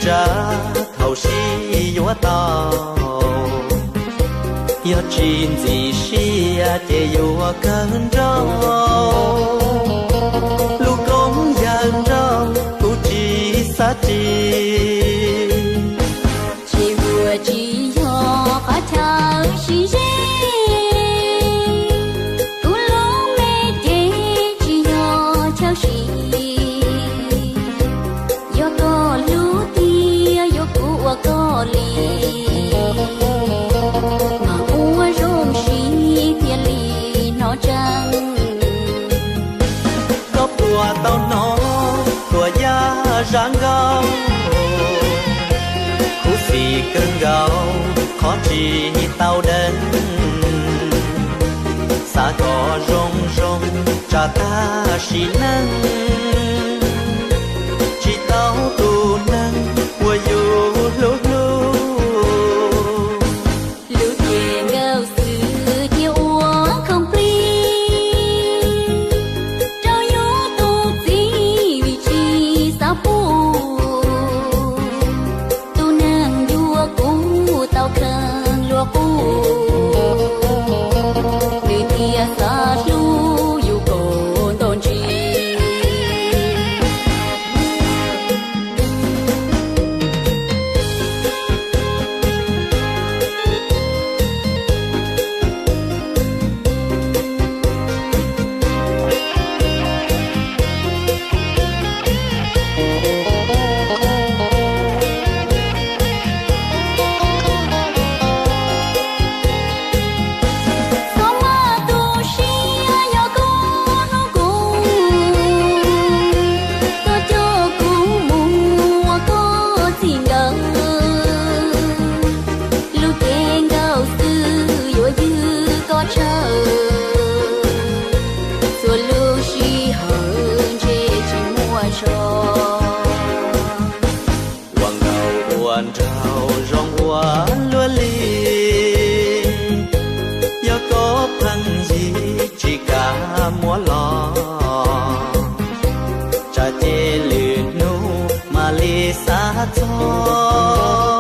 着头西有道要经济西呀也有更着路公养着不计杀计chỉ vừa chỉ cho cả thao xí xí tu lo mê tê chỉ cho chao xí yo có lu ti yo của có li mà u rong xí thiên li nó trăng có bùa tao nó của ya rang gao khu xì cơn gao khó chỉ tao đến xa có rong rong cha ta xí nâng chỉ tao tu nâng của yêu lúc lúc lưu tiền gạo sư tiêu uống không pli trao yếu tu gì vị trí sao pu tu nàng đua cũ tao khăn lúa cũ người tia xa lu yêu cồn tôn chi trao rong hoa lúa li yo có phăng gì chỉ cả múa lò cha chê luyện nu mà li xa cho